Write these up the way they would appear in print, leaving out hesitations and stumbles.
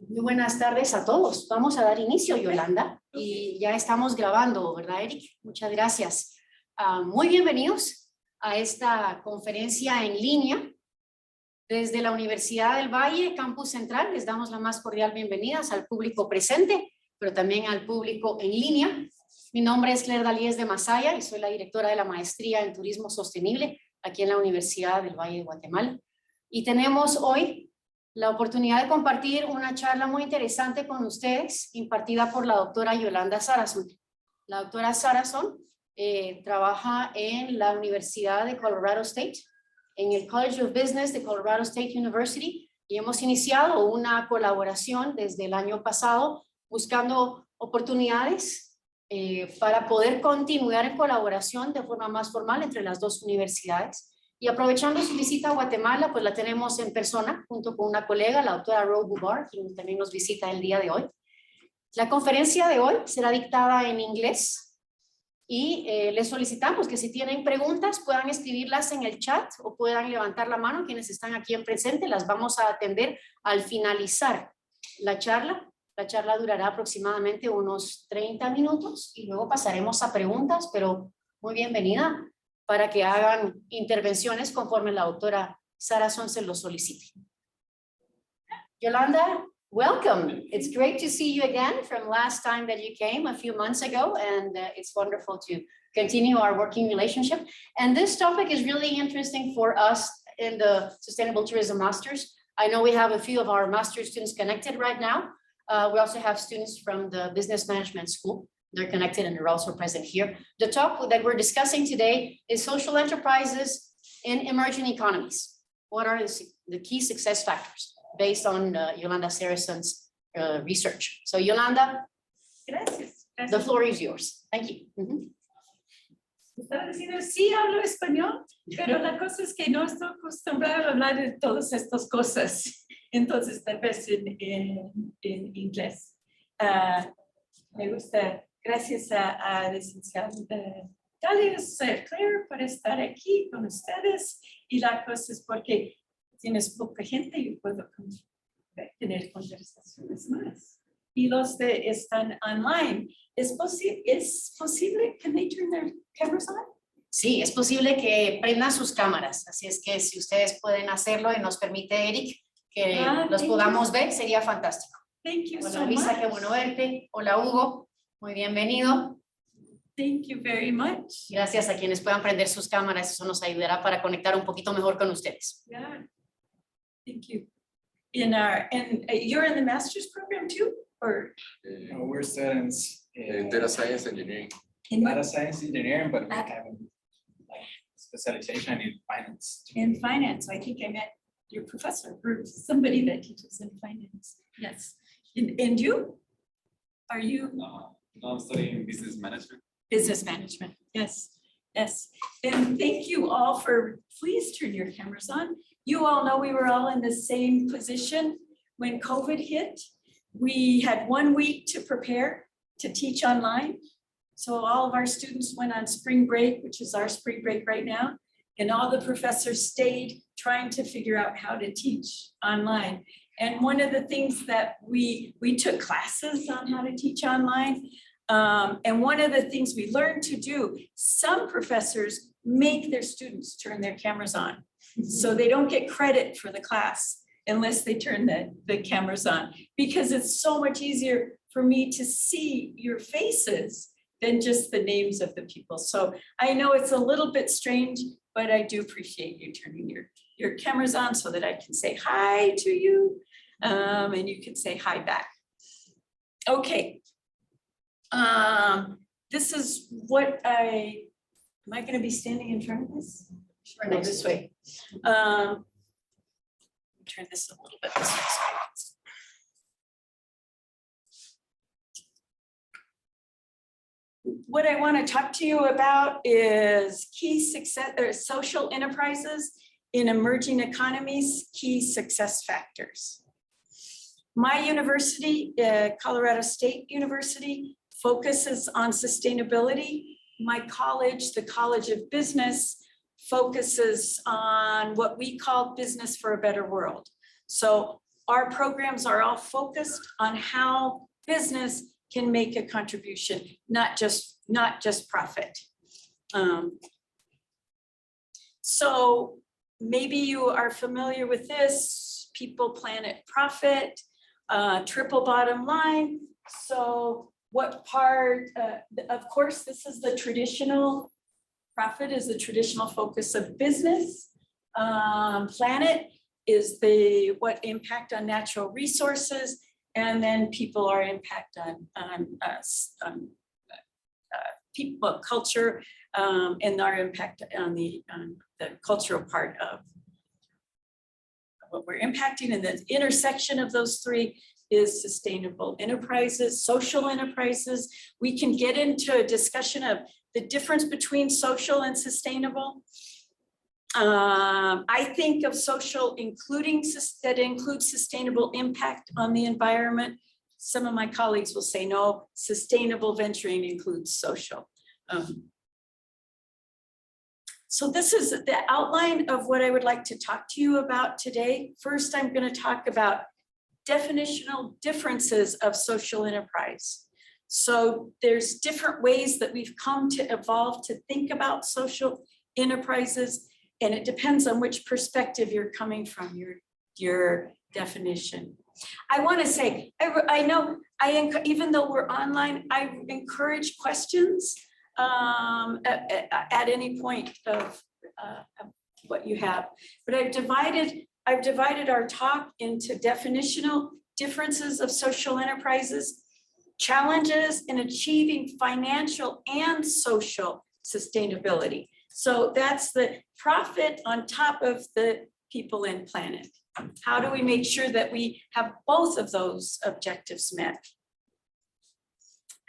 Muy buenas tardes a todos. Vamos a dar inicio, Yolanda, y ya estamos grabando, ¿verdad, Eric? Muchas gracias. Muy bienvenidos a esta conferencia en línea. Desde la Universidad del Valle, Campus Central, les damos la más cordial bienvenida al público presente, pero también al público en línea. Mi nombre es Claire Dalíez de Masaya y soy la directora de la maestría en Turismo Sostenible aquí en la Universidad del Valle de Guatemala. Y tenemos hoy la oportunidad de compartir una charla muy interesante con ustedes, impartida por la doctora Yolanda Sarason. La doctora Sarason trabaja en la Universidad de Colorado State, en el College of Business de Colorado State University, y hemos iniciado una colaboración desde el año pasado buscando oportunidades para poder continuar en colaboración de forma más formal entre las dos universidades. Y aprovechando su visita a Guatemala, pues la tenemos en persona junto con una colega, la doctora Ro Bubar, quien también nos visita el día de hoy. La conferencia de hoy será dictada en inglés y les solicitamos que si tienen preguntas puedan escribirlas en el chat o puedan levantar la mano quienes están aquí en presente. Las vamos a atender al finalizar la charla. La charla durará aproximadamente unos 30 minutos y luego pasaremos a preguntas, pero muy bienvenida para que hagan intervenciones conforme la doctora Sarason se lo solicite. Yolanda, welcome. It's great to see you again from last time that you came a few months ago, and it's wonderful to continue our working relationship. And this topic is really interesting for us in the Sustainable Tourism Masters. I know we have a few of our master students connected right now. We also have students from the Business Management School. They're connected and they're also present here. The topic that we're discussing today is social enterprises in emerging economies. What are the key success factors based on Yolanda Sarason's research? So Yolanda, Gracias. the floor is yours. Thank you. Estaba diciendo, sí hablo español, pero la cosa es que no estoy acostumbrada a hablar de todas estas cosas. Entonces, tal vez en inglés. Me gusta. Gracias a licenciada Dalíez Claire por estar aquí con ustedes. Y la cosa es porque tienes poca gente y puedo tener conversaciones más. Y los que están online, ¿es posible? Can they turn their cameras on? Sí, es posible que prendan sus cámaras. Así es que si ustedes pueden hacerlo y nos permite Eric que los podamos ver, sería fantástico. Thank you Hola so Luisa, much. qué bueno verte. Hola Hugo. Muy bienvenido. Thank you very much. Gracias a quienes puedan prender sus cámaras, eso nos ayudará para conectar un poquito mejor con ustedes. Yeah. Thank you. And you're in the master's program too, or? No, we're students in Data science engineering. data science engineering, but we have like specialization in finance. In finance. I think I met your professor or somebody that teaches in finance. Yes. And you? Are you? No, I'm studying business management. Business management. Yes. Yes. And thank you all for, please turn your cameras on. You all know we were all in the same position when COVID hit. We had 1 week to prepare to teach online. So all of our students went on spring break, which is our spring break right now. And all the professors stayed trying to figure out how to teach online. And one of the things that we took classes on how to teach online. And one of the things we learned to do, some professors make their students turn their cameras on. So they don't get credit for the class unless they turn the cameras on, because it's so much easier for me to see your faces than just the names of the people. So I know it's a little bit strange, but I do appreciate you turning your cameras on so that I can say hi to you, and you can say hi back. Okay. This is what am I going to be standing in front of this? Sure, no, this way. Turn this a little bit this way. What I want to talk to you about is key success or social enterprises in emerging economies, key success factors. My university, Colorado State University, focuses on sustainability. My college, the College of Business, focuses on what we call business for a better world. So our programs are all focused on how business can make a contribution, not just profit. So maybe you are familiar with this, people, planet, profit, triple bottom line. So what part, of course, this is the traditional, profit is the traditional focus of business. Planet is what impact on natural resources, and then people are impact on people, culture, and our impact on the cultural part of what we're impacting. And the intersection of those three is sustainable enterprises, social enterprises. We can get into a discussion of the difference between social and sustainable. I think of social that includes sustainable impact on the environment. Some of my colleagues will say, no, sustainable venturing includes social. So this is the outline of what I would like to talk to you about today. First, I'm going to talk about definitional differences of social enterprise. So there's different ways that we've come to evolve to think about social enterprises, and it depends on which perspective you're coming from, your definition. I want to say, I know, even though we're online, I encourage questions at any point of what you have. But I've divided our talk into definitional differences of social enterprises, challenges in achieving financial and social sustainability. So that's the profit on top of the people and planet. How do we make sure that we have both of those objectives met?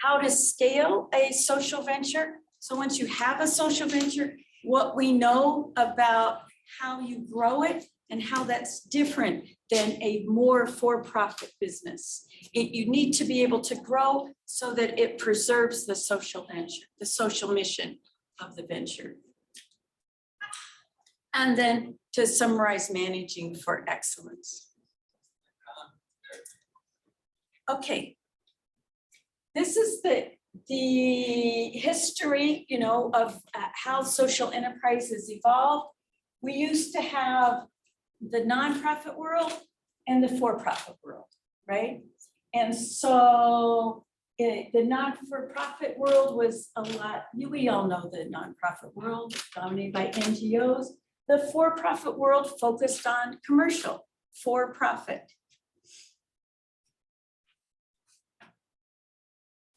How to scale a social venture. So once you have a social venture, what we know about how you grow it and how that's different than a more for-profit business. You need to be able to grow so that it preserves the social venture, the social mission of the venture. And then to summarize, managing for excellence. Okay. This is the history, of how social enterprises evolved. We used to have the nonprofit world and the for-profit world, right? And so the non-for-profit world was a lot, we all know the nonprofit world dominated by NGOs. The for-profit world focused on commercial, for-profit.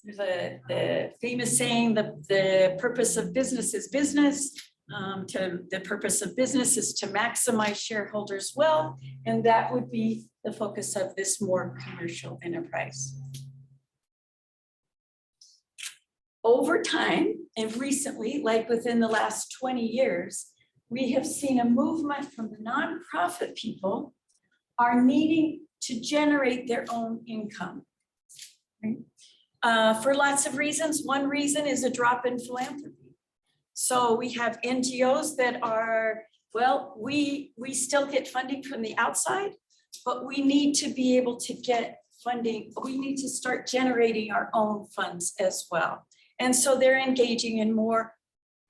There's the famous saying, the purpose of business is business. The purpose of business is to maximize shareholders' wealth, and that would be the focus of this more commercial enterprise. Over time, and recently, like within the last 20 years, we have seen a movement from the nonprofit people are needing to generate their own income. Right? For lots of reasons. One reason is a drop in philanthropy. So we have NGOs that are, well, we still get funding from the outside, but we need to be able to get funding. We need to start generating our own funds as well. And so they're engaging in more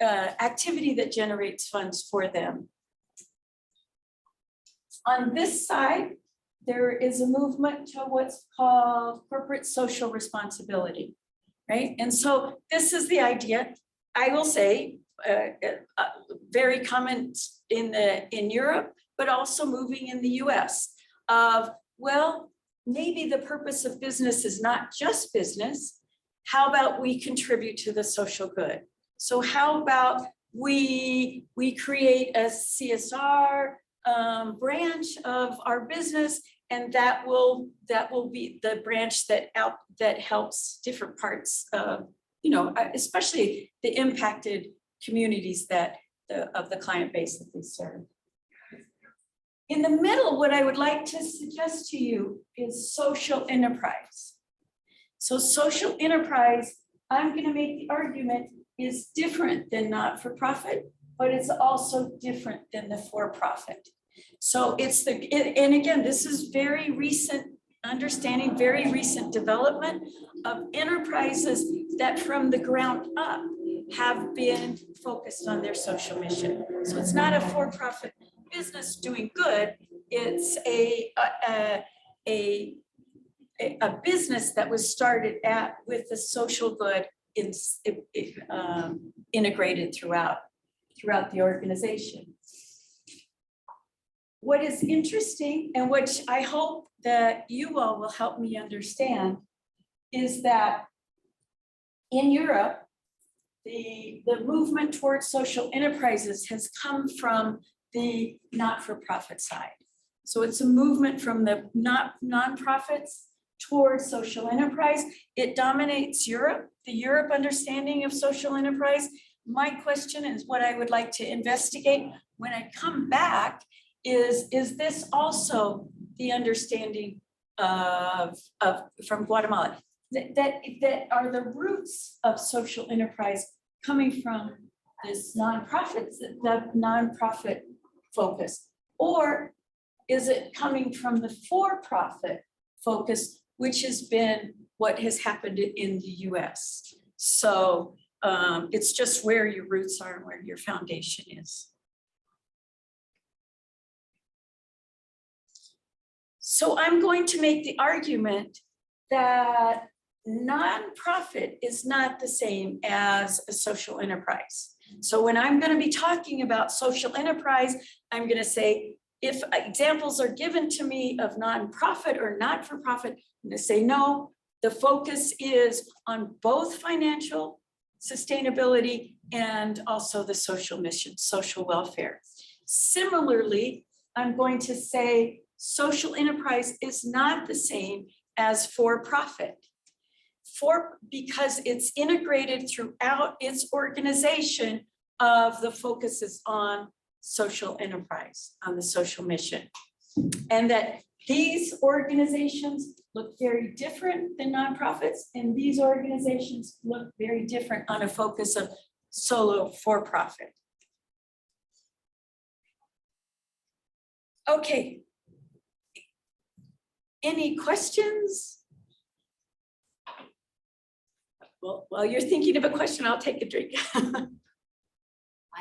activity that generates funds for them. On this side, there is a movement to what's called corporate social responsibility, right? And so this is the idea, I will say, very common in Europe, but also moving in the US of, well, maybe the purpose of business is not just business. How about we contribute to the social good? So how about we create a CSR branch of our business, and that will be the branch that helps different parts of, especially the impacted communities of the client base that they serve. In the middle, what I would like to suggest to you is social enterprise. So social enterprise, I'm going to make the argument, is different than not-for-profit, but it's also different than the for-profit. So it's and again, this is very recent understanding, very recent development of enterprises that from the ground up have been focused on their social mission. So it's not a for-profit business doing good. It's a business that was started with the social good integrated throughout the organization. What is interesting, and which I hope that you all will help me understand, is that in Europe, the movement towards social enterprises has come from the not-for-profit side. So it's a movement from the nonprofits towards social enterprise. It dominates Europe, the Europe understanding of social enterprise. My question is what I would like to investigate when I come back is this also the understanding of from Guatemala? That are the roots of social enterprise coming from this the nonprofit focus, or is it coming from the for-profit focus, which has been what has happened in the US? So it's just where your roots are and where your foundation is. So I'm going to make the argument that nonprofit is not the same as a social enterprise. So when I'm going to be talking about social enterprise, I'm going to say, if examples are given to me of nonprofit or not-for-profit, I'm going to say, no, the focus is on both financial sustainability and also the social mission, social welfare. Similarly, I'm going to say social enterprise is not the same as for-profit. Because it's integrated throughout its organization of the focuses on social enterprise, on the social mission. And that these organizations look very different than nonprofits, and these organizations look very different on a focus of solo for-profit. Okay. Any questions? Well, while you're thinking of a question, I'll take a drink. I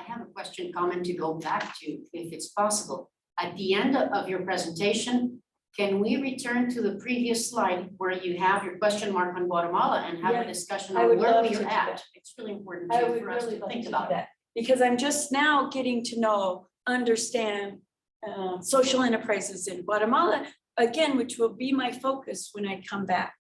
have a question, comment to go back to, if it's possible. At the end of your presentation, can we return to the previous slide where you have your question mark on Guatemala and have Yeah, a discussion I on would where love we to are do at? that. It's really important I would for us really to love think to about do that, because I'm just now getting to know, understand social enterprises in Guatemala, again, which will be my focus when I come back.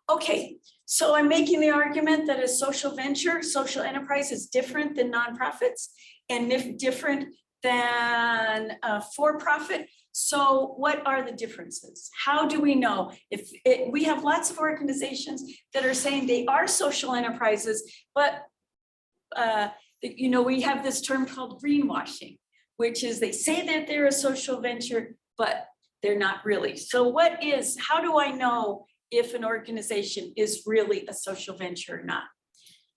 Okay, so I'm making the argument that a social venture, social enterprise is different than nonprofits and if different than for-profit. So what are the differences? How do we know? We have lots of organizations that are saying they are social enterprises, but you know, we have this term called greenwashing, which is they say that they're a social venture, but they're not really. So how do I know if an organization is really a social venture or not?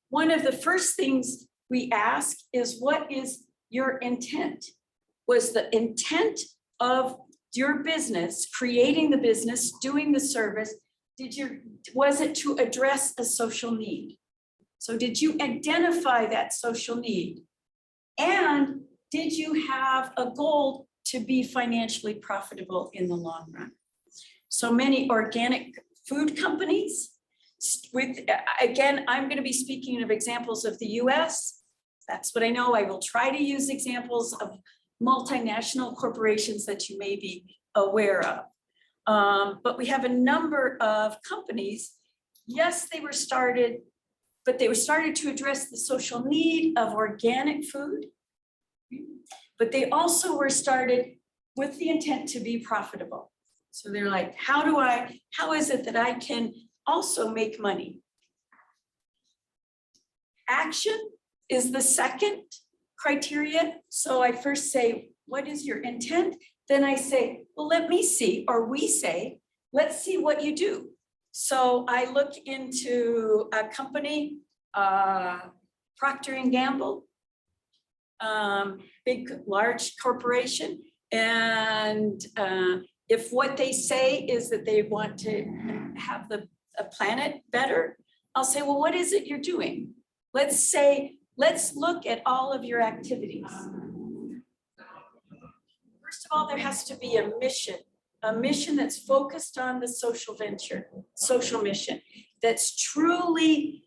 One of the first things we ask is, what is your intent? Was the intent of your business, creating the business, doing the service, was it to address a social need? So did you identify that social need? And did you have a goal to be financially profitable in the long run? So many organic food companies again, I'm going to be speaking of examples of the US. That's what I know. I will try to use examples of multinational corporations that you may be aware of. But we have a number of companies. Yes, they were started, but they were started to address the social need of organic food. But they also were started with the intent to be profitable. So they're like, how is it that I can also make money? Action is the second criteria. So I first say, what is your intent? Then I say, well, let me see, or we say, let's see what you do. So I look into a company, Procter & Gamble. big, large corporation. And if what they say is that they want to have a planet better, I'll say, well, what is it you're doing? Let's look at all of your activities. First of all, there has to be a mission that's focused on the social mission, that's truly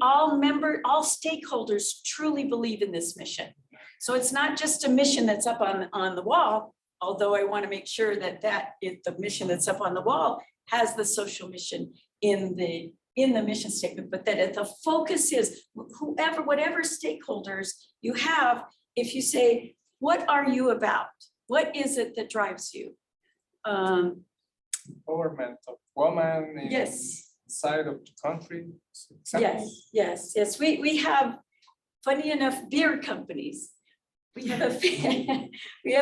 all stakeholders truly believe in this mission. So it's not just a mission that's up on the wall, although I want to make sure that the mission that's up on the wall has the social mission in the mission statement, but that the focus is whatever stakeholders you have. If you say, what are you about? What is it that drives you? Government of women in Yes. side of the country. Yes. We have, funny enough, beer companies. We have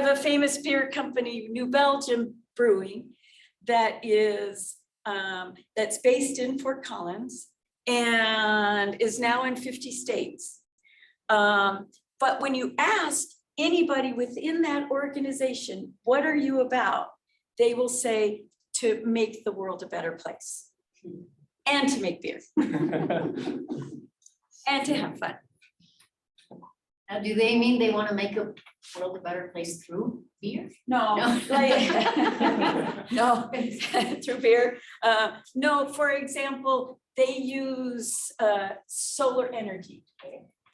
a famous beer company, New Belgium Brewing, that is that's based in Fort Collins and is now in 50 states. But when you ask anybody within that organization, what are you about? They will say, to make the world a better place and to make beer and to have fun. Now, do they mean they want to make a world a better place through beer? No, No. no, through beer. No, for example, they use solar energy.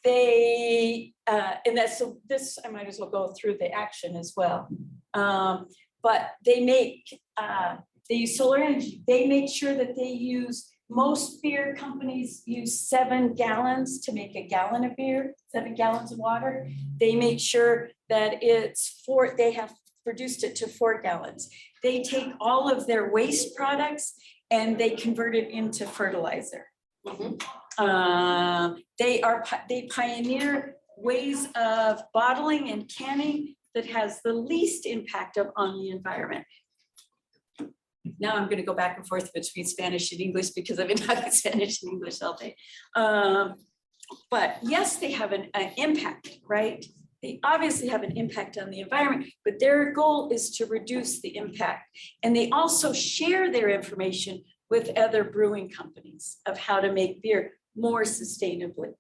And that's, so this, I might as well go through the action as well. But they use solar energy. They make sure that they use, most beer companies use 7 gallons to make a gallon of beer, 7 gallons of water. They make sure that they have reduced it to 4 gallons. They take all of their waste products and they convert it into fertilizer. They pioneer ways of bottling and canning that has the least impact on the environment. Now I'm going to go back and forth between Spanish and English because I've been talking Spanish and English all day. But yes, they have an impact, right? They obviously have an impact on the environment, but their goal is to reduce the impact. And they also share their information with other brewing companies of how to make beer more sustainably.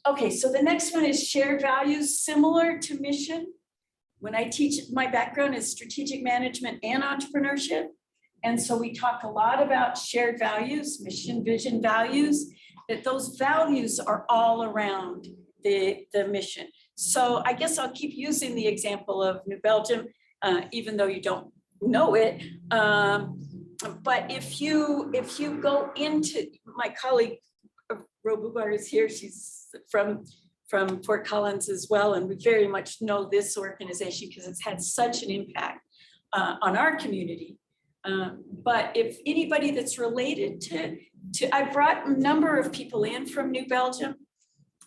Okay, so the next one is shared values, similar to mission. When I teach, my background is strategic management and entrepreneurship. And so we talk a lot about shared values, mission, vision, values, that those values are all around the mission. So I guess I'll keep using the example of New Belgium, even though you don't know it. But if you go into, my colleague, Robubar is here, she's from Fort Collins as well, and we very much know this organization because it's had such an impact on our community. But if anybody that's related to I brought a number of people in from New Belgium,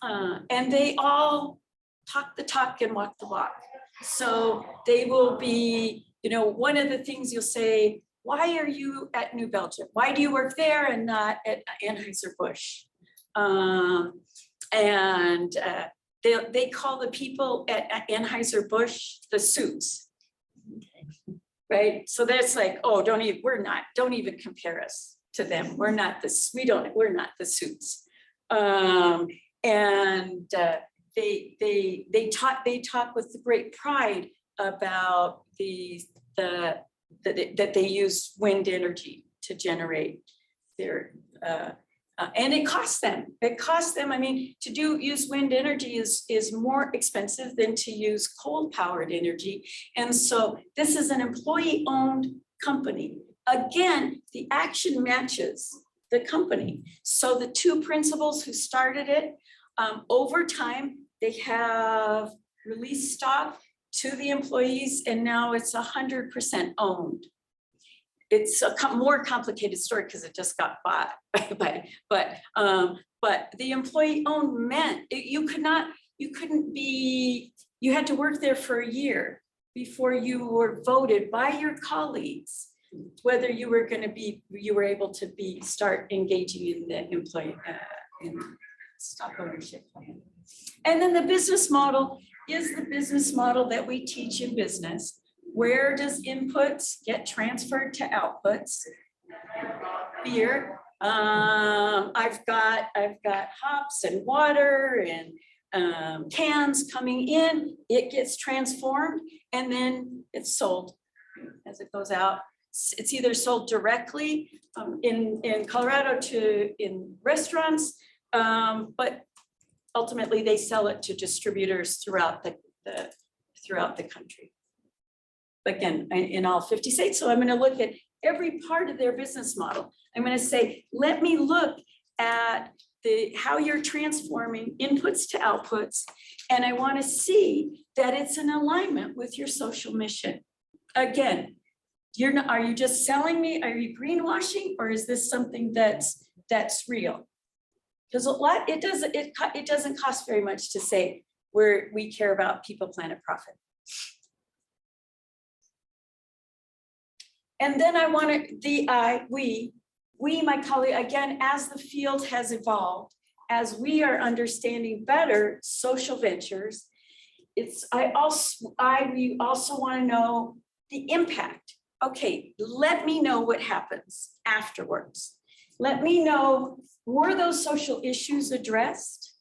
and they all talk the talk and walk the walk. So they will be, one of the things you'll say, why are you at New Belgium? Why do you work there and not at Anheuser-Busch? They call the people at Anheuser-Busch the suits, right? So that's like, oh, don't even compare us to them. We're not the suits. They talk with great pride about that they use wind energy to generate their and it costs them. I mean, to use wind energy is more expensive than to use coal-powered energy. And so this is an employee-owned company. Again, the action matches the company. So the 2 principals who started it, over time, they have released stock to the employees, and now it's 100% owned. It's a more complicated story because it just got bought, but the employee-owned meant you had to work there for a year before you were voted by your colleagues whether you were able to start engaging in the employee in stock ownership plan. And then the business model is the business model that we teach in business. Where does inputs get transferred to outputs? Beer. I've got hops and water and cans coming in. It gets transformed and then it's sold as it goes out. It's either sold directly in Colorado in restaurants, but ultimately they sell it to distributors throughout the country. Again, in all 50 states. So I'm going to look at every part of their business model. I'm going to say, let me look at how you're transforming inputs to outputs. And I want to see that it's in alignment with your social mission. Again, are you just selling me? Are you greenwashing? Or is this something that's real? Because it doesn't cost very much to say we care about people, planet, profit. And then I want to, we, my colleague, again, as the field has evolved, as we are understanding better social ventures, we also want to know the impact. Okay, let me know what happens afterwards. Let me know, were those social issues addressed?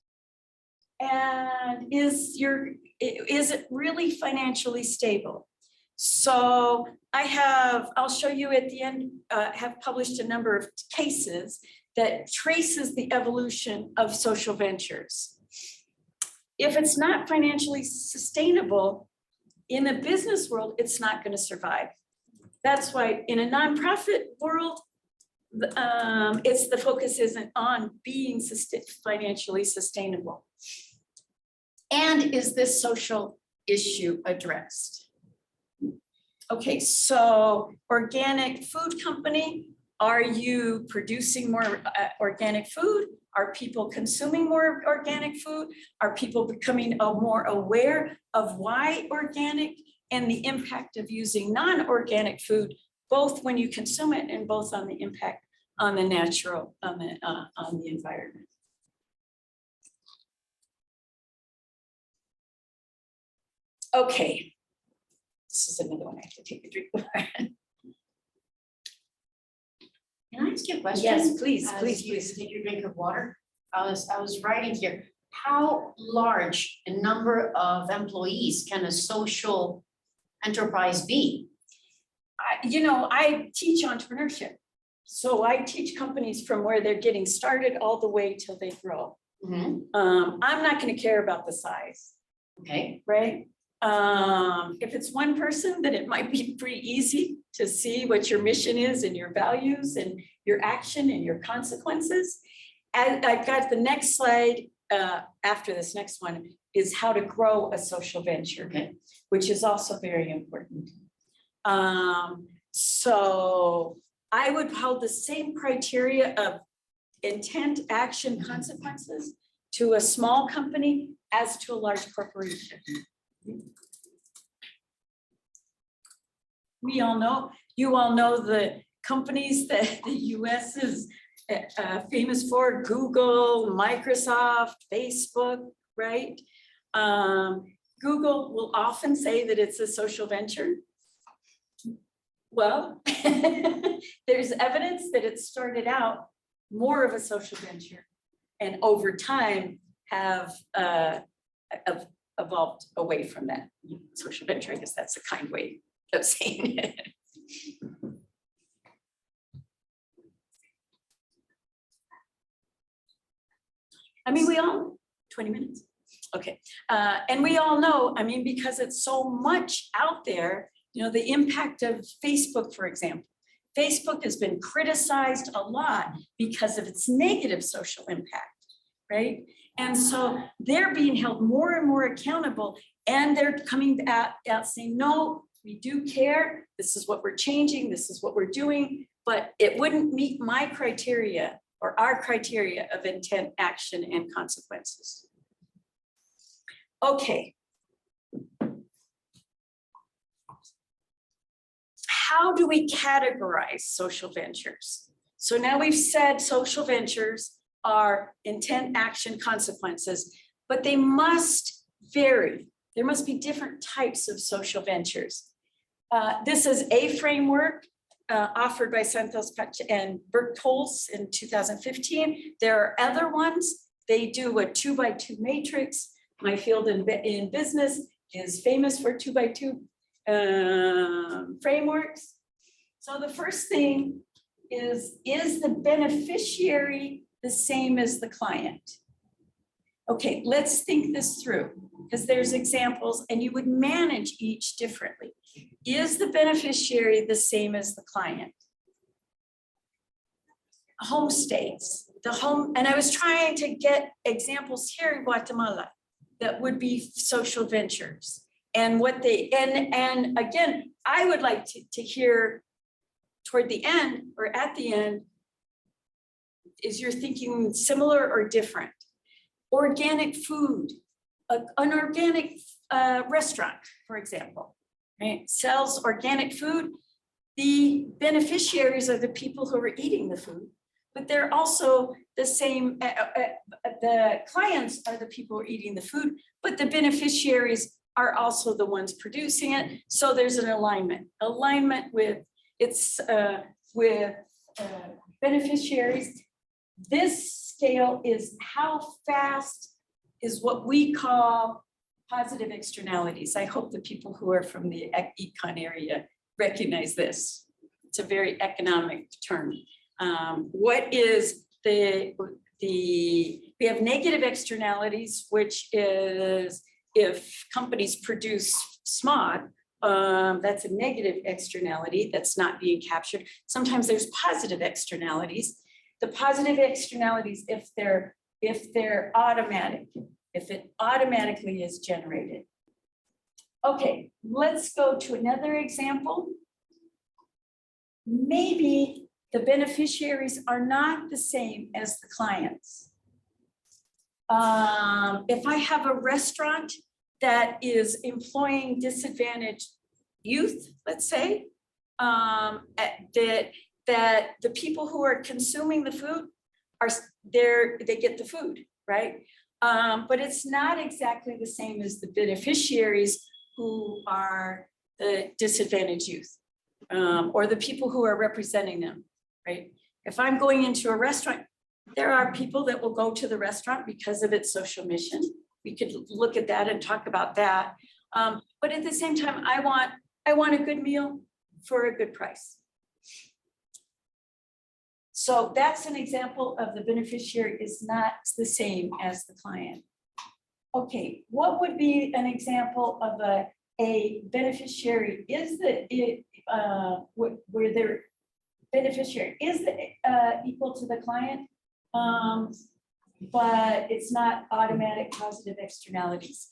And is it really financially stable? So I'll show you at the end, have published a number of cases that traces the evolution of social ventures. If it's not financially sustainable in the business world, it's not going to survive. That's why in a nonprofit world, the focus isn't on being financially sustainable. And is this social issue addressed? Okay, so organic food company, are you producing more organic food? Are people consuming more organic food? Are people becoming more aware of why organic and the impact of using non-organic food, both when you consume it and both on the impact on the natural, on the environment? Okay. This is another one I have to take a drink of. Can I ask you a question? Yes, please, As please, you please. take your drink of water. I was writing here, how large a number of employees can a social enterprise be? I teach entrepreneurship. So I teach companies from where they're getting started all the way till they grow. Mhm. I'm not going to care about the size, Okay, right? If it's one person, then it might be pretty easy to see what your mission is and your values and your action and your consequences. And I've got the next slide after this next one is how to grow a social venture, okay. which is also very important. So I would hold the same criteria of intent, action, consequences to a small company as to a large corporation. You all know the companies that the US is famous for: Google, Microsoft, Facebook, right? Google will often say that it's a social venture. Well, there's evidence that it started out more of a social venture and over time have evolved away from that social venture. I guess that's a kind way of saying it. I mean, 20 minutes. Okay. And we all know, I mean, because it's so much out there, the impact of Facebook, for example. Facebook has been criticized a lot because of its negative social impact, right? And so they're being held more and more accountable, and they're coming out saying, no, we do care. This is what we're changing. This is what we're doing, but it wouldn't meet my criteria or our criteria of intent, action, and consequences. Okay. how do we categorize social ventures? So now we've said social ventures are intent, action, consequences, but they must vary. There must be different types of social ventures. This is a framework offered by Santos and Bertholz in 2015. There are other ones. They do a 2x2 matrix. My field in business is famous for 2x2 frameworks. So the first thing is the beneficiary the same as the client? Okay, let's think this through, because there's examples and you would manage each differently. Is the beneficiary the same as the client? Home states, and I was trying to get examples here in Guatemala that would be social ventures and what they, and again, I would like to hear toward the end or at the end, is your thinking similar or different? Organic food, an organic restaurant, for example, right? Sells organic food. The beneficiaries are the people who are eating the food, but they're also the same, the clients are the people who are eating the food, but the beneficiaries are also the ones producing it. So there's an alignment with beneficiaries. This scale is how fast is what we call positive externalities. I hope the people who are from the econ area recognize this. It's a very economic term. What is we have negative externalities, which is if companies produce smog, that's a negative externality that's not being captured. Sometimes there's positive externalities. The positive externalities, if they're automatic, if it automatically is generated. Okay, let's go to another example. Maybe the beneficiaries are not the same as the clients. If I have a restaurant that is employing disadvantaged youth, let's say, that the people who are consuming the food are there, they get the food, right? But it's not exactly the same as the beneficiaries who are the disadvantaged youth or the people who are representing them, right? If I'm going into a restaurant, there are people that will go to the restaurant because of its social mission. We could look at that and talk about that. But at the same time, I want a good meal for a good price. So that's an example of the beneficiary is not the same as the client. Okay, what would be an example of a beneficiary is where their beneficiary is equal to the client, but it's not automatic positive externalities.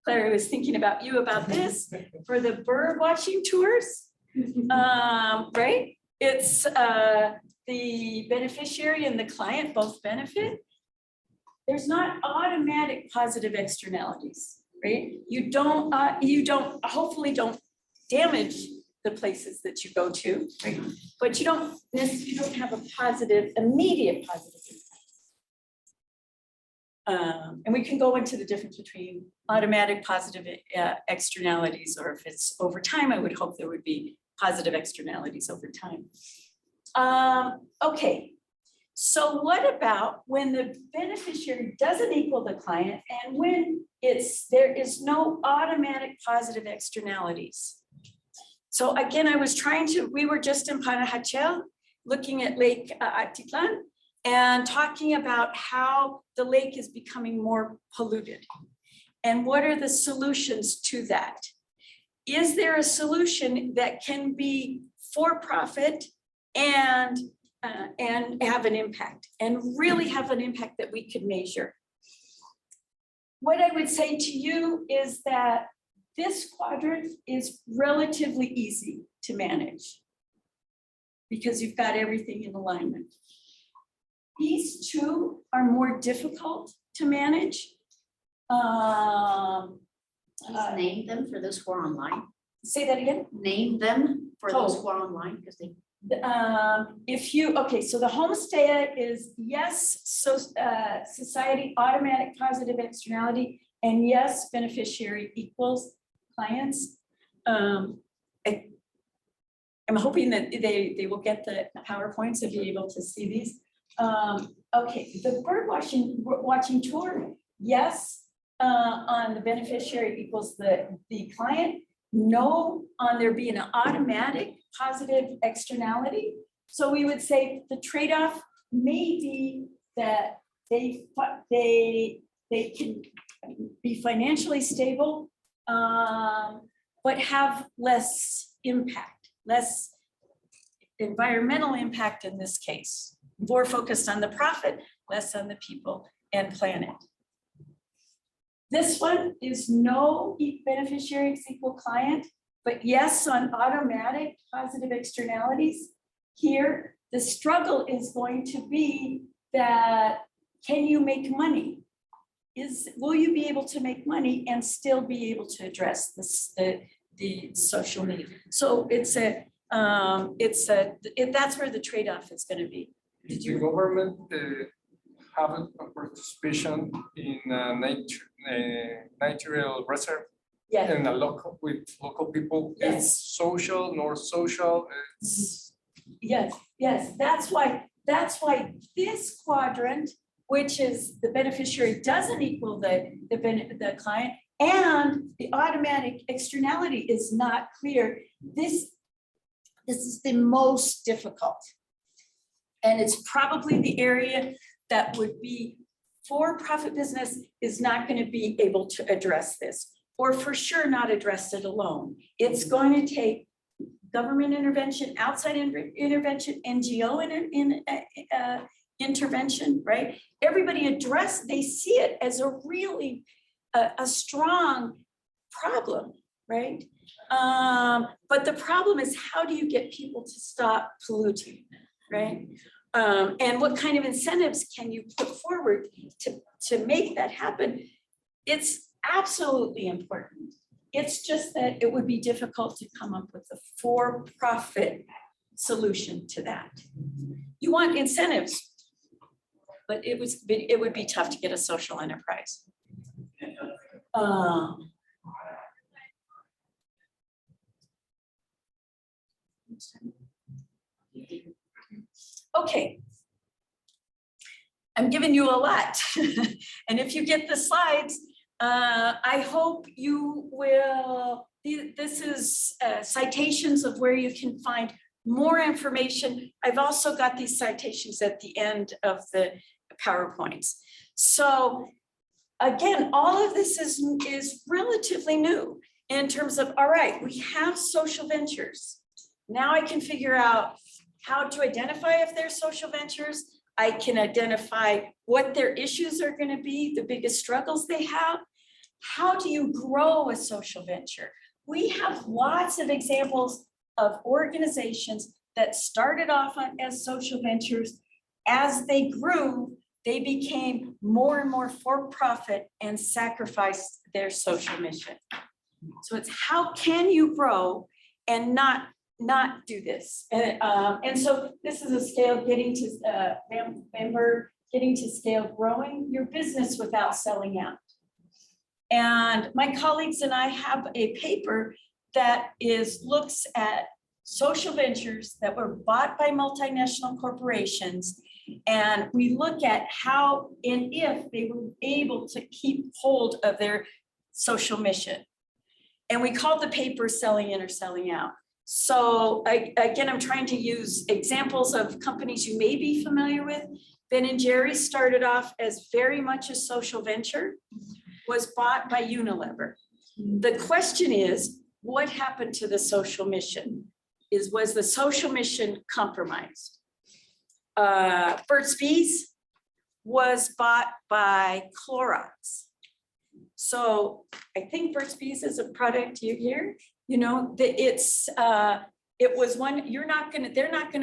Claire, I was thinking about you about this for the bird watching tours, right? It's the beneficiary and the client both benefit. There's not automatic positive externalities, right? You hopefully don't damage the places that you go to, right? But you don't have a positive, immediate positive impact. And we can go into the difference between automatic positive externalities, or if it's over time, I would hope there would be positive externalities over time. Okay, so what about when the beneficiary doesn't equal the client and when there is no automatic positive externalities? So again, we were just in Panajachel looking at Lake Atitlan and talking about how the lake is becoming more polluted. And what are the solutions to that? Is there a solution that can be for profit and have an impact and really have an impact that we could measure? What I would say to you is that this quadrant is relatively easy to manage because you've got everything in alignment. These two are more difficult to manage. Please name them for those who are online. Say that again? Name them for those Oh. who are online, because they. Okay, so the homestay is yes, so society automatic positive externality, and yes, beneficiary equals clients. I'm hoping that they will get the PowerPoints and be able to see these. Okay, the bird watching tour, yes, on the beneficiary equals the client. No, on there being an automatic positive externality. So we would say the trade-off may be that they can be financially stable, but have less impact, less environmental impact in this case. More focused on the profit, less on the people and planet. This one is no beneficiaries equal client, but yes on automatic positive externalities. Here, the struggle is going to be that can you make money? Will you be able to make money and still be able to address the social need? So that's where the trade-off is going to be. Did the government have a participation in natural reserve Yeah. and with local people? Yes. It's social, nor social. It's Yes, that's why this quadrant, which is the beneficiary doesn't equal the client, and the automatic externality is not clear. This is the most difficult. And it's probably the area that would be for-profit business is not going to be able to address this, or for sure not address it alone. It's going to take government intervention, outside intervention, NGO intervention, right? Everybody they see it as a really a strong problem, right? But the problem is, how do you get people to stop polluting, right? And what kind of incentives can you put forward to make that happen? It's absolutely important. It's just that it would be difficult to come up with a for-profit solution to that. You want incentives, but it would be tough to get a social enterprise. Okay. I'm giving you a lot. And if you get the slides, I hope you will, this is citations of where you can find more information. I've also got these citations at the end of the PowerPoints. So again, all of this is relatively new in terms of, all right, we have social ventures. Now I can figure out how to identify if they're social ventures. I can identify what their issues are going to be, the biggest struggles they have. How do you grow a social venture? We have lots of examples of organizations that started off as social ventures. As they grew, they became more and more for-profit and sacrificed their social mission. So it's how can you grow and not do this? And so this is a scale getting to scale, growing your business without selling out. And my colleagues and I have a paper that looks at social ventures that were bought by multinational corporations. And we look at how and if they were able to keep hold of their social mission. And we called the paper Selling In or Selling Out. So again, I'm trying to use examples of companies you may be familiar with. Ben & Jerry's started off as very much a social venture, was bought by Unilever. The question is, what happened to the social mission? Was the social mission compromised? Burt's Bees was bought by Clorox. So I think Burt's Bees is a product you hear. You know, it was one, they're not gonna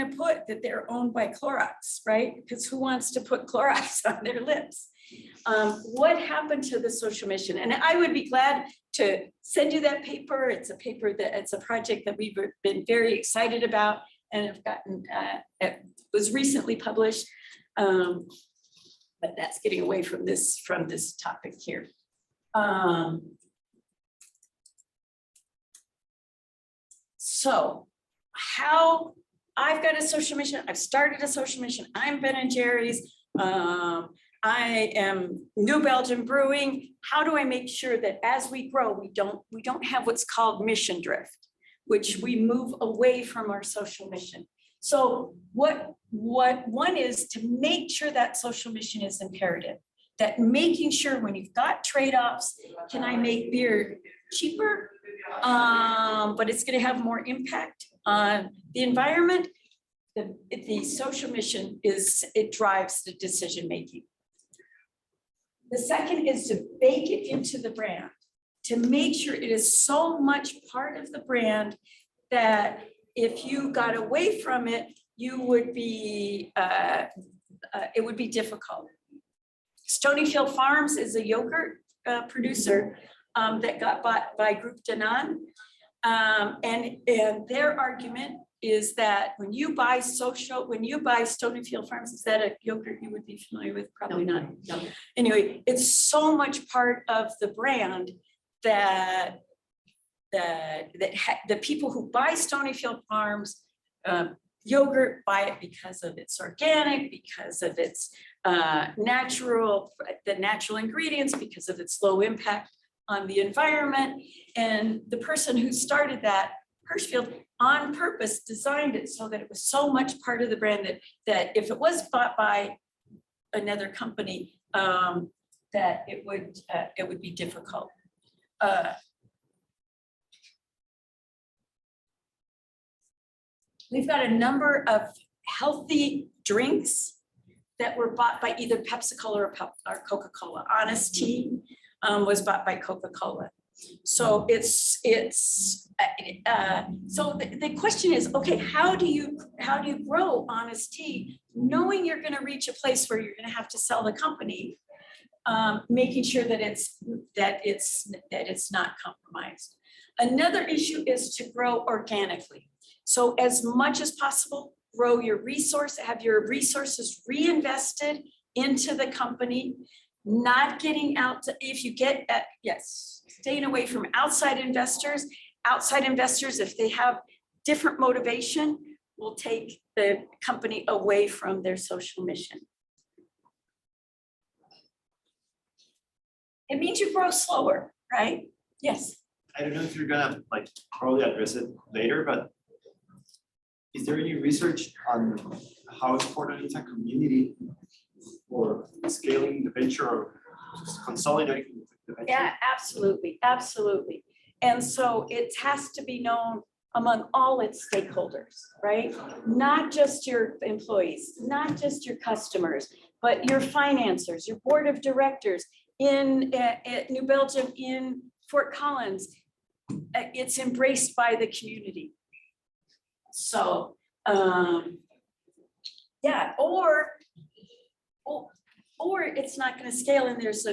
put that they're owned by Clorox, right? Because who wants to put Clorox on their lips? What happened to the social mission? And I would be glad to send you that paper. It's a project that we've been very excited about and have gotten, it was recently published. But that's getting away from this topic here. So how I've got a social mission, I've started a social mission, I'm Ben & Jerry's, I am New Belgium Brewing. How do I make sure that as we grow, we don't have what's called mission drift, which we move away from our social mission? So what one is to make sure that social mission is imperative, that making sure when you've got trade-offs, can I make beer cheaper, but it's going to have more impact on the environment? The social mission it drives the decision-making. The second is to bake it into the brand, to make sure it is so much part of the brand that if you got away from it, you would be, it would be difficult. Stonyfield Farms is a yogurt producer that got bought by Groupe Danone. And their argument is that when you buy Stonyfield Farms, is that a yogurt you would be familiar with? Probably not. No. Anyway, it's so much part of the brand that the people who buy Stonyfield Farms yogurt buy it because of its organic, because of its natural ingredients, because of its low impact on the environment. And the person who started that, Hirschfield, on purpose designed it so that it was so much part of the brand that if it was bought by another company, that it would be difficult. We've got a number of healthy drinks that were bought by either Pepsi-Cola or Coca-Cola. Honest Tea was bought by Coca-Cola. So so the question is, okay, how do you grow Honest Tea, knowing you're going to reach a place where you're going to have to sell the company, making sure that it's not compromised. Another issue is to grow organically. So as much as possible, grow your resource, have your resources reinvested into the company, not getting out to, if you get at, yes, staying away from outside investors. Outside investors, if they have different motivation, will take the company away from their social mission. It means you grow slower, right? Yes. I don't know if you're gonna probably address it later, but is there any research on how important is a community for scaling the venture or just consolidating the venture? Yeah, absolutely, absolutely. And so it has to be known among all its stakeholders, right? Not just your employees, not just your customers, but your financiers, your board of directors in New Belgium, in Fort Collins. It's embraced by the community. So, yeah, or it's not going to scale, and there's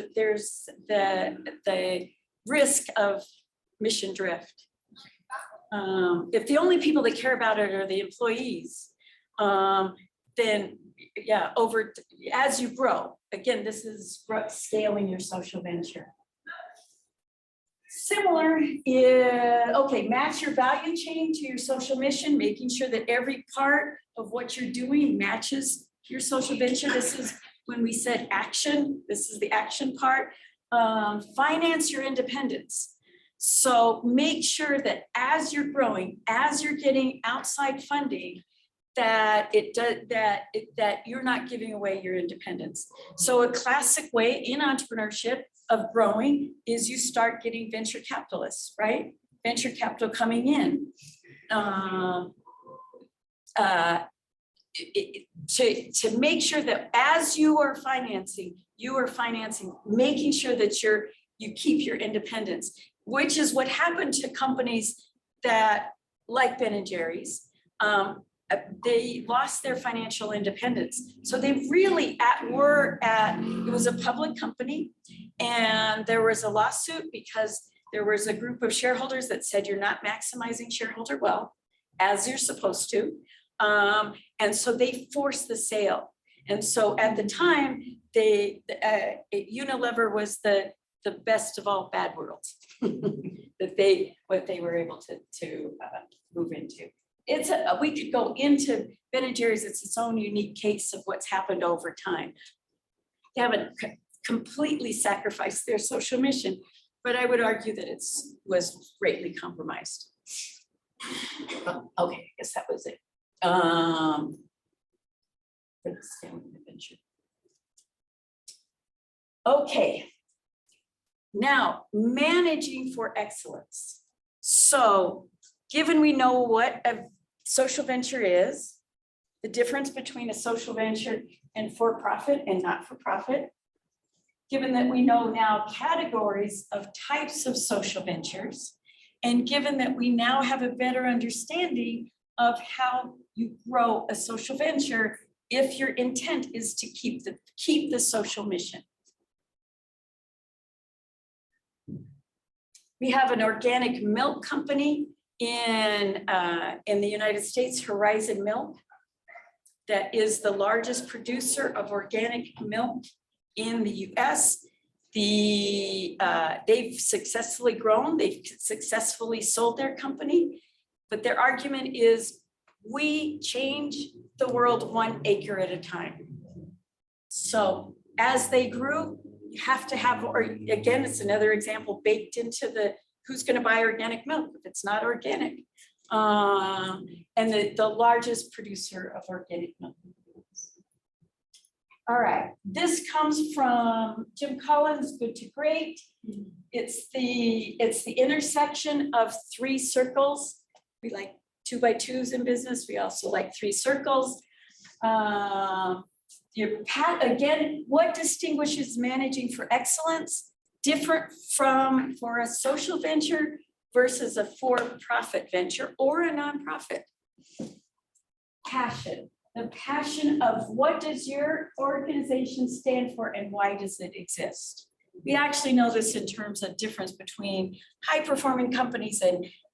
the risk of mission drift. If the only people that care about it are the employees, then yeah, as you grow, again, this is scaling your social venture. Similar, okay, match your value chain to your social mission, making sure that every part of what you're doing matches your social venture. This is when we said action, this is the action part. Finance your independence. So make sure that as you're growing, as you're getting outside funding, that you're not giving away your independence. So a classic way in entrepreneurship of growing is you start getting venture capitalists, right? Venture capital coming in. To make sure that as you are financing, making sure that you keep your independence, which is what happened to companies that, like Ben & Jerry's, they lost their financial independence. So they really it was a public company, and there was a lawsuit because there was a group of shareholders that said you're not maximizing shareholder wealth as you're supposed to. And so they forced the sale. And so at the time, Unilever was the best of all bad worlds what they were able to move into. We could go into Ben & Jerry's, it's its own unique case of what's happened over time. They haven't completely sacrificed their social mission, but I would argue that was greatly compromised. Okay, I guess that was it. Okay, now managing for excellence. So given we know what a social venture is, the difference between a social venture and for-profit and not-for-profit, given that we know now categories of types of social ventures, and given that we now have a better understanding of how you grow a social venture if your intent is to keep the social mission. We have an organic milk company in the United States, Horizon Milk, that is the largest producer of organic milk in the US. They've successfully grown, they've successfully sold their company, but their argument is we change the world 1 acre at a time. So as they grew, you have to have, or again, it's another example baked into the who's going to buy organic milk if it's not organic. And the largest producer of organic milk. All right, this comes from Jim Collins' Good to Great. It's the intersection of 3 circles. We like 2 by 2s in business. We also like 3 circles. Again, what distinguishes managing for excellence different from for a social venture versus a for-profit venture or a nonprofit? Passion. The passion of what does your organization stand for and why does it exist? We actually know this in terms of difference between high-performing companies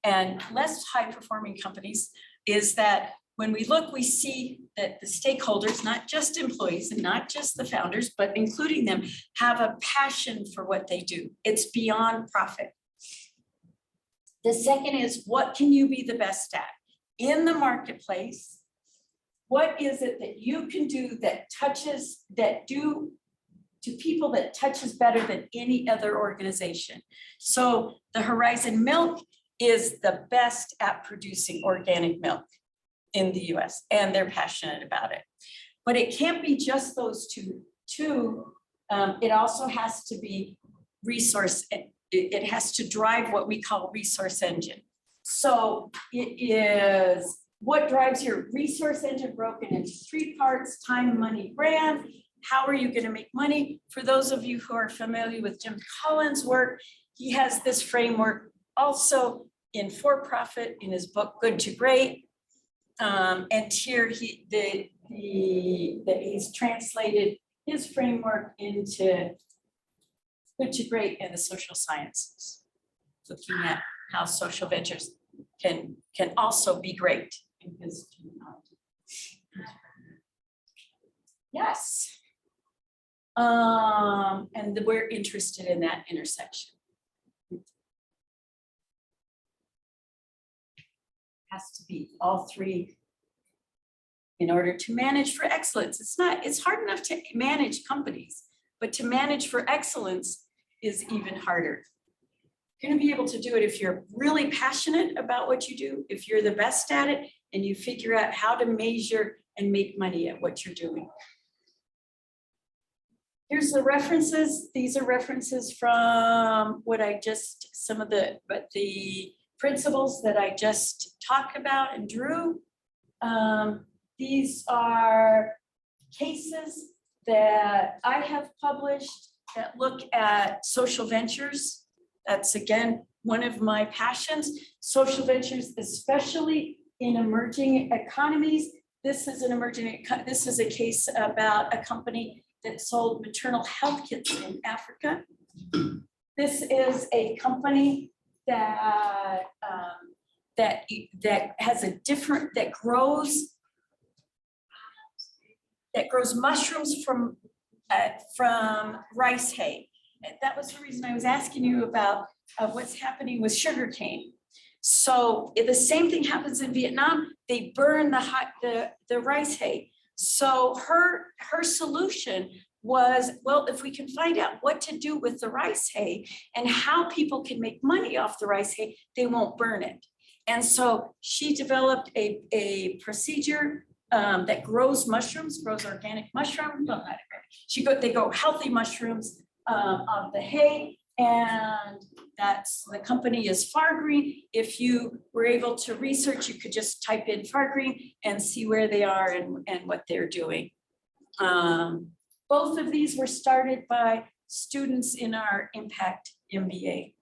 and less high-performing companies is that when we look, we see that the stakeholders, not just employees and not just the founders, but including them, have a passion for what they do. It's beyond profit. The second is, what can you be the best at? In the marketplace, what is it that you can do that touches better than any other organization? So the Horizon Milk is the best at producing organic milk in the US, and they're passionate about it. But it can't be just those two. It also has to be resource, it has to drive what we call resource engine. So it is what drives your resource engine broken into 3 parts: time, money, brand. How are you going to make money? For those of you who are familiar with Jim Collins' work, he has this framework also in for-profit in his book, Good to Great. And here he's translated his framework into Good to Great in the social sciences, looking at how social ventures can also be great in his terminology. Yes. And we're interested in that intersection. Has to be all 3 in order to manage for excellence. It's hard enough to manage companies, but to manage for excellence is even harder. You're going to be able to do it if you're really passionate about what you do, if you're the best at it, and you figure out how to measure and make money at what you're doing. Here's the references. These are references from some of the principles that I just talked about and drew. These are cases that I have published that look at social ventures. That's again, one of my passions. Social ventures, especially in emerging economies. This is a case about a company that sold maternal health kits in Africa. This is a company that that has a different, that grows mushrooms from rice hay. And that was the reason I was asking you about what's happening with sugarcane. So the same thing happens in Vietnam. They burn the rice hay. So her solution was, well, if we can find out what to do with the rice hay and how people can make money off the rice hay, they won't burn it. And so she developed a procedure that grows mushrooms, grows organic mushrooms. Well, not organic. They grow healthy mushrooms of the hay, and the company is Fargreen. If you were able to research, you could just type in Fargreen and see where they are and what they're doing. Both of these were started by students in our Impact MBA.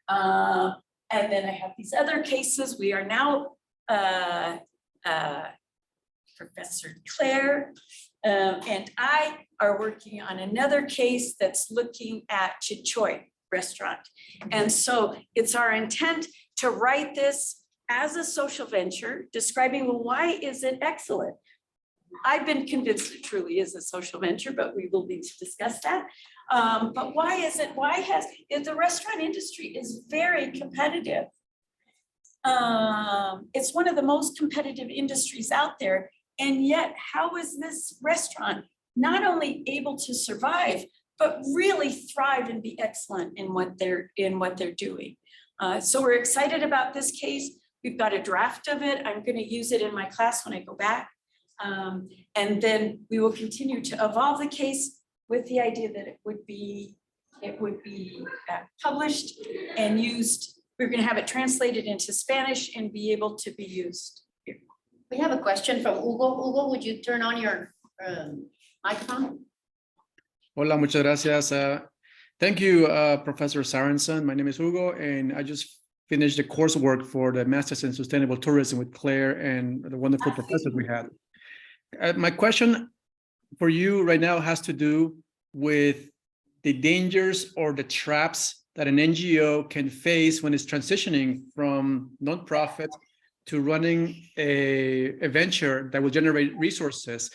And then I have these other cases. We are now Professor Claire and I are working on another case that's looking at Chichoy restaurant. And so it's our intent to write this as a social venture, describing, well, why is it excellent? I've been convinced it truly is a social venture, but we will need to discuss that. But why is it, the restaurant industry is very competitive. It's one of the most competitive industries out there. And yet, how is this restaurant not only able to survive, but really thrive and be excellent in what they're doing? So we're excited about this case. We've got a draft of it. I'm going to use it in my class when I go back. And then we will continue to evolve the case with the idea that it would be published and used. We're going to have it translated into Spanish and be able to be used. We have a question from Hugo. Hugo, would you turn on your microphone? Hola, muchas gracias. Thank you, Professor Sarason. My name is Hugo, and I just finished the coursework for the Masters in Sustainable Tourism with Claire and the wonderful professors we had. My question for you right now has to do with the dangers or the traps that an NGO can face when it's transitioning from nonprofit to running a venture that will generate resources.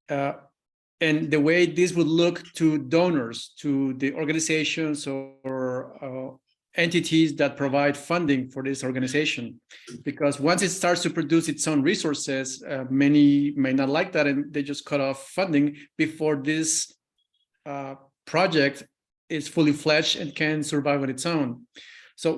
And the way this would look to donors, to the organizations or entities that provide funding for this organization. Because once it starts to produce its own resources, many may not like that and they just cut off funding before this project is fully fledged and can survive on its own. So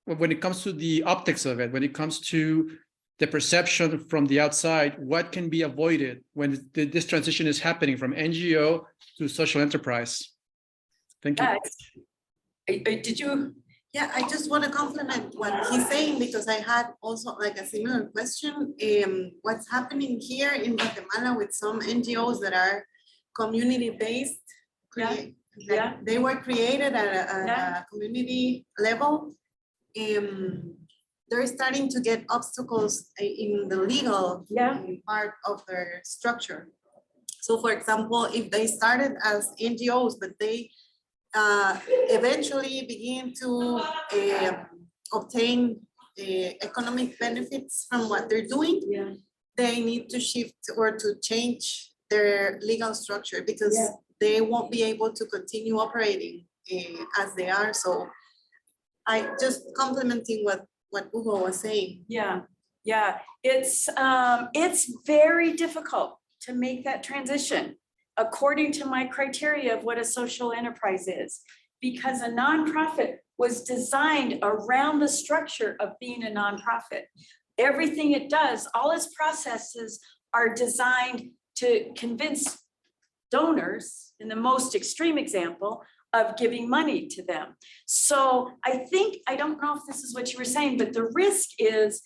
when it comes to the optics of it, when it comes to the perception from the outside, what can be avoided when this transition is happening from NGO to social enterprise? Thank you. Did you? Yeah, I just want to compliment what he's saying because I had also like a similar question. What's happening here in Guatemala with some NGOs that are community-based? Yeah. They were created at a community level. They're starting to get obstacles in the legal part of their structure. So for example, if they started as NGOs, but they eventually begin to obtain economic benefits from what they're doing, they need to shift or to change their legal structure because they won't be able to continue operating as they are. So I just complimenting what Hugo was saying. Yeah, it's very difficult to make that transition according to my criteria of what a social enterprise is, because a nonprofit was designed around the structure of being a nonprofit. Everything it does, all its processes are designed to convince donors, in the most extreme example, of giving money to them. So I don't know if this is what you were saying, but the risk is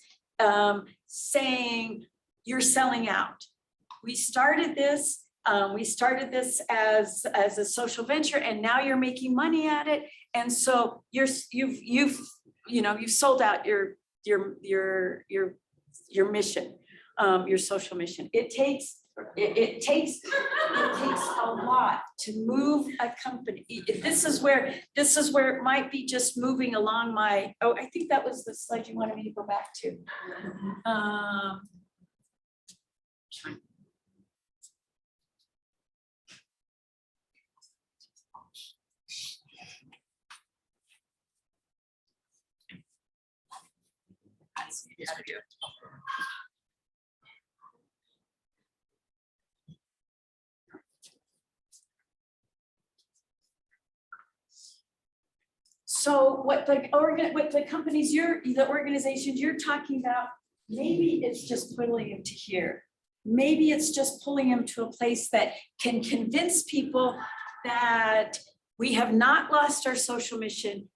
saying you're selling out. We started this as a social venture, and now you're making money at it, and so you've sold out your mission, your social mission. It takes It takes a lot to move a company. This is where it might be just moving along I think that was the slide you wanted me to go back to. So what the companies the organizations you're talking about, maybe it's just pulling them to here. Maybe it's just pulling them to a place that can convince people that we have not lost our social mission,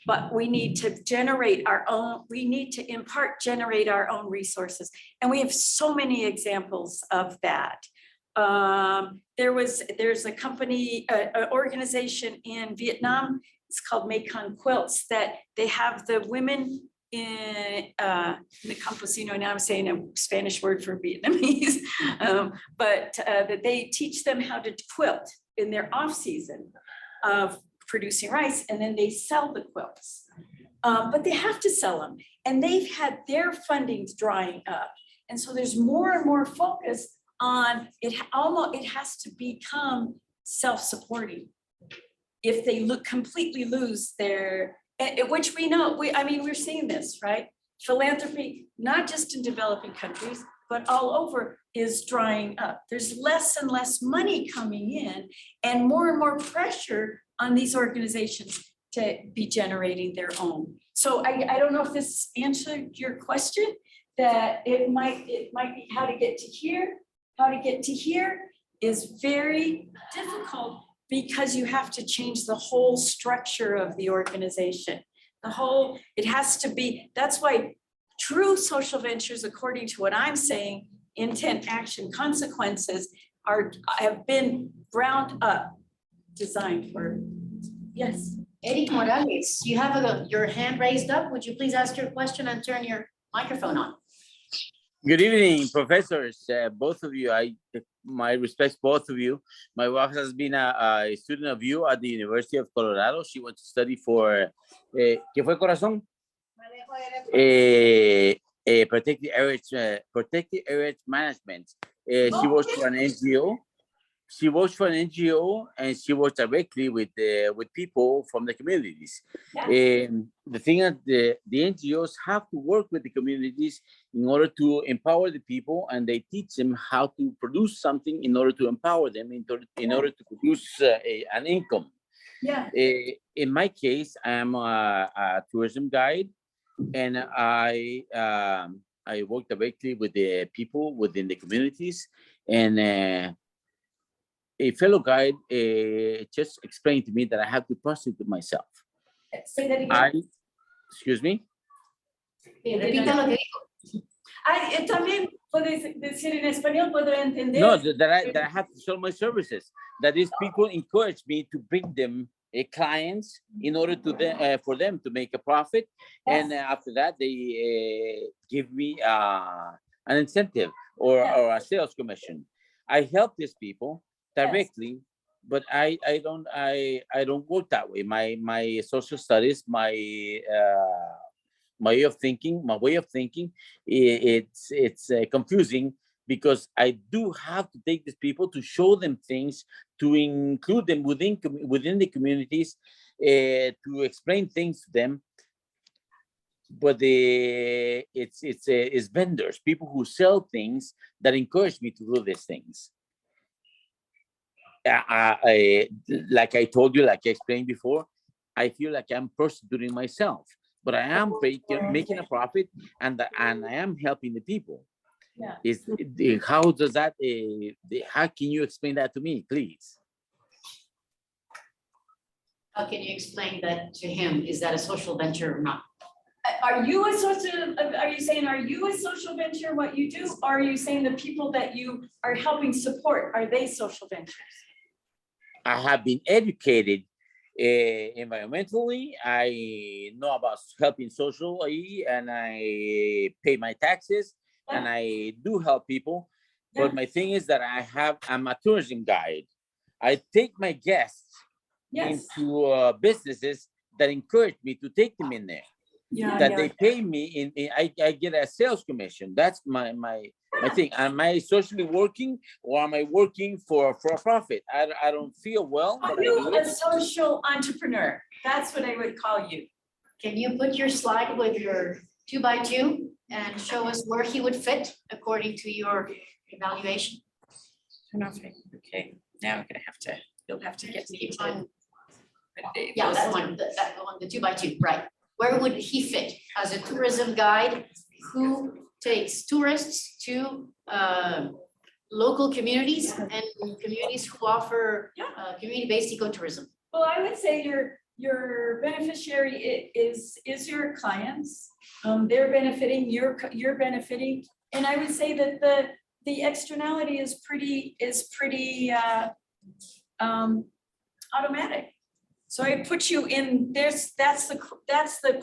but we need to generate our own, we need to in part generate our own resources. And we have so many examples of that. There's a company, an organization in Vietnam, it's called Mekong Quilts, that they have the women in the campesino, now I'm saying a Spanish word for Vietnamese, but that they teach them how to quilt in their off season of producing rice, and then they sell the quilts. But they have to sell them, and they've had their fundings drying up. And so there's more and more focus on it. It has to become self-supporting. If they completely lose their, which we know, we're seeing this, right? Philanthropy, not just in developing countries, but all over, is drying up. There's less and less money coming in, and more pressure on these organizations to be generating their own. So I don't know if this answered your question, that it might be how to get to here. How to get to here is very difficult, because you have to change the whole structure of the organization. It has to be, that's why true social ventures, according to what I'm saying, intent, action, consequences, have been ground up, designed for. Yes. Eric Morales, you have your hand raised up. Would you please ask your question and turn your microphone on? Good evening, professors, both of you. My respects, both of you. My wife has been a student of you at the University of Colorado. She went to study for, ¿qué fue, corazón? Protected area management. She works for an NGO. She works for an NGO, and she works directly with people from the communities. The thing is, the NGOs have to work with the communities in order to empower the people, and they teach them how to produce something in order to empower them, in order to produce an income. Yeah. In my case, I am a tourism guide, and I work directly with the people within the communities, and a fellow guide just explained to me that I have to prostitute myself. Say that again. Excuse me? Repita lo que dijo. También puedes decir en español, puedo entender. No, that I have to sell my services. That is, people encourage me to bring them clients in order to for them to make a profit. Yes. And after that, they give me an incentive or a sales commission. I help these people directly, yes. But I don't work that way. My social studies, my way of thinking, it's confusing, because I do have to take these people to show them things, to include them within the communities, to explain things to them. But it's vendors, people who sell things, that encourage me to do these things. Like I told you, like I explained before, I feel like I'm prostituting myself, but I am making a profit, and I am helping the people. Yeah. How does that? How can you explain that to me, please? How can you explain that to him? Is that a social venture or not? Are you a social? Are you saying, are you a social venture? What you do? Or are you saying the people that you are helping support, are they social ventures? I have been educated environmentally. I know about helping socially, and I pay my taxes, and I do help people. But my thing is that I'm a tourism guide. I take my guests Yes. into businesses that encourage me to take them in there. That they pay me I get a sales commission. That's my thing. Am I socially working or am I working for a profit? I don't feel well, but Are you a social entrepreneur? That's what I would call you. Can you put your slide with your 2x2 and show us where he would fit according to your evaluation? Okay, now I'm gonna have to, you'll have to get me to. Yeah, that one, the 2x2, right. Where would he fit as a tourism guide who takes tourists to local communities and communities who offer community-based ecotourism? Well, I would say your beneficiary is your clients. They're benefiting, you're benefiting. And I would say that the externality is pretty automatic. So I put you in, that's the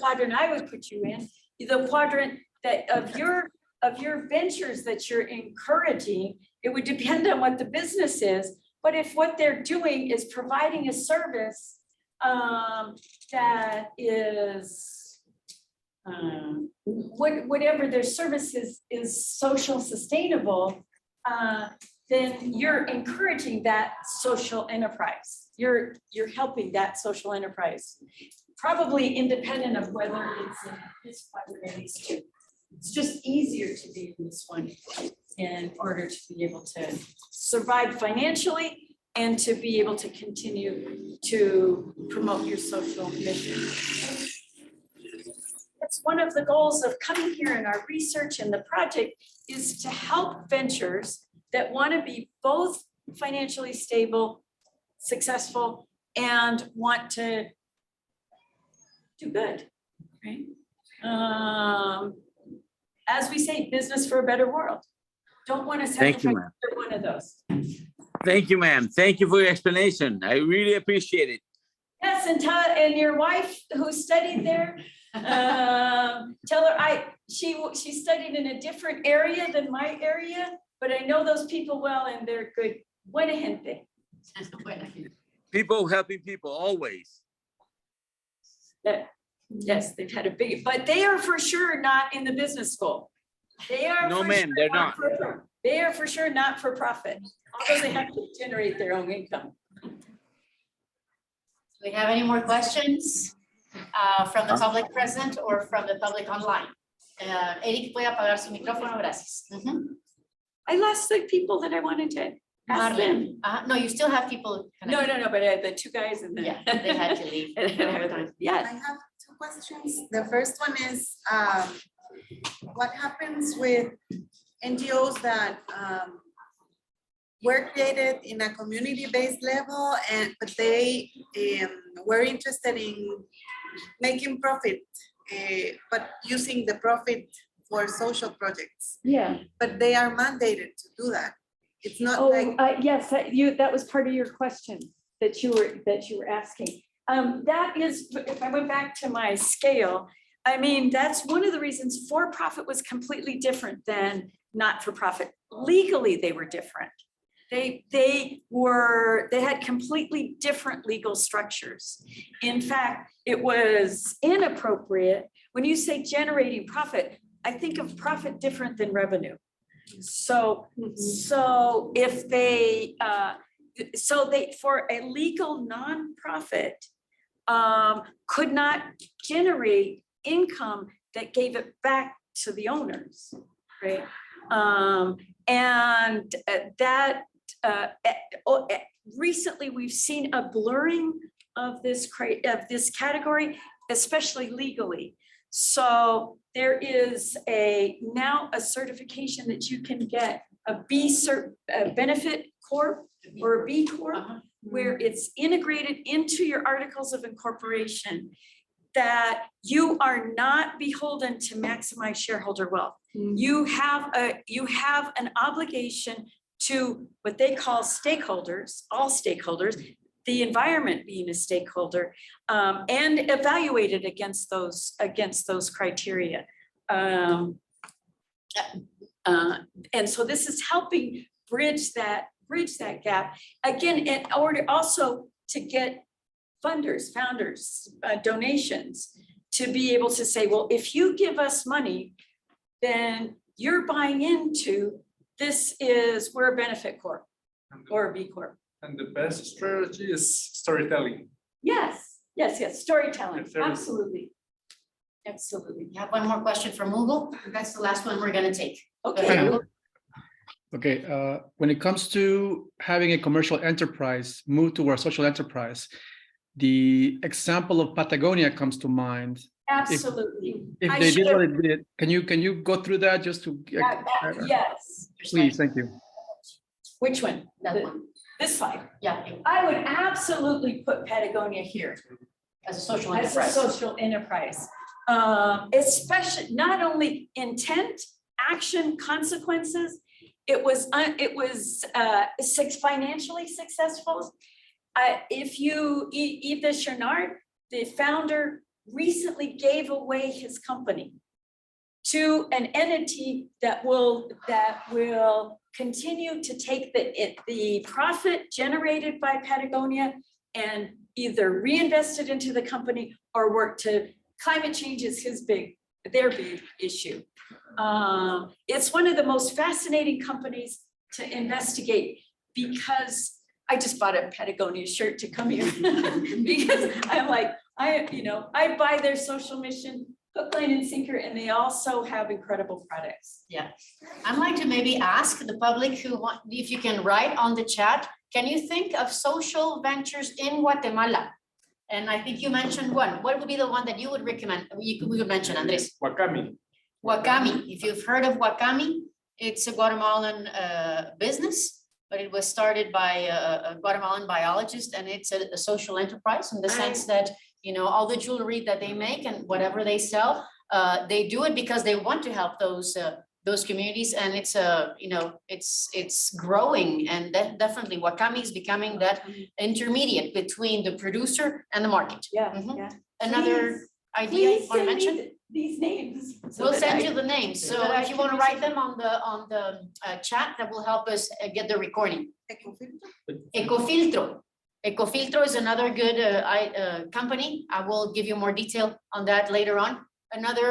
quadrant I would put you in, the quadrant that of your ventures that you're encouraging. It would depend on what the business is, but if what they're doing is providing a service that is whatever their service is social sustainable, then you're encouraging that social enterprise. You're helping that social enterprise, probably independent of whether it's in this one or these two. It's just easier to be in this one in order to be able to survive financially and to be able to continue to promote your social mission. That's one of the goals of coming here in our research and the project is to help ventures that want to be both financially stable, successful, and want to do good, right? As we say, business for a better world. Don't want to Thank you, sacrifice ma'am. either one of those. Thank you, ma'am. Thank you for your explanation. I really appreciate it. Yes, and your wife who studied there, tell her she studied in a different area than my area, but I know those people well and they're good. Buena gente. People helping people always. Yes, they've had a big, but they are for sure not in the business school. They are. No, for ma'am, sure they're not. They are for sure not for profit, although they have to generate their own income. Do we have any more questions from the public present or from the public online? Eric, puede apagar su micrófono, gracias. I lost the people that I wanted to ask them. No, you still have people. No, but the two guys and the. Yeah, they had to leave. I Yes, have two questions. The first one is, what happens with NGOs that were created in a community-based level but they were interested in making profit, but using the profit for social projects, yeah. but they are mandated to do that. It's not Oh, like, yes, that was part of your question that you were asking. That is, if I went back to my scale, I mean, that's one of the reasons for-profit was completely different than not-for-profit. Legally, they were different. They had completely different legal structures. In fact, it was inappropriate. When you say generating profit, I think of profit different than revenue. So if they, for a legal nonprofit, could not generate income that gave it back to the owners, right? And that recently we've seen a blurring of this category, especially legally. So there is now a certification that you can get, a benefit corp or a B corp, where it's integrated into your articles of incorporation, that you are not beholden to maximize shareholder wealth. You have an obligation to what they call stakeholders, all stakeholders, the environment being a stakeholder, and evaluated against those criteria. And so this is helping bridge that gap. Again, in order also to get funders, founders, donations, to be able to say, well, if you give us money, then you're buying into we're a benefit corp or a B Corp. And the best strategy is storytelling. Yes, storytelling, Yes, there is. absolutely. Absolutely. We have one more question from Hugo. That's the last one we're gonna take. Okay. Okay, when it comes to having a commercial enterprise move to a social enterprise, the example of Patagonia comes to mind. Absolutely. If I they did should what it did, can you go through that just to? Yes. Please, thank you. Which one? That one. This slide. Yeah, I would absolutely put Patagonia here as a social as a enterprise. social enterprise. Especially not only intent, action, consequences. It was financially successful. If you, Yves Chenard, the founder, recently gave away his company to an entity that will continue to take the profit generated by Patagonia and either reinvest it into the company or work to climate change is their big issue. It's one of the most fascinating companies to investigate because I just bought a Patagonia shirt to come here because I'm like, I buy their social mission, hook, line, and sinker, and they also have incredible products. Yeah, I'd like to maybe ask the public if you can write on the chat, can you think of social ventures in Guatemala? And I think you mentioned one. What would be the one that you would recommend? We would mention, Andres. Wakami. Wakami. If you've heard of Wakami, it's a Guatemalan business, but it was started by a Guatemalan biologist, and it's a social enterprise in the sense that, all the jewelry that they make and whatever they sell, they do it because they want to help those communities, and it's growing, and definitely Wakami is becoming that intermediate between the producer and the market. Yeah, Mhm. yeah. Another idea you want to mention? These names. We'll send you the names, so if you want to write them on the chat, that will help us get the recording. Ecofiltro. Ecofiltro is another good company. I will give you more detail on that later on. Another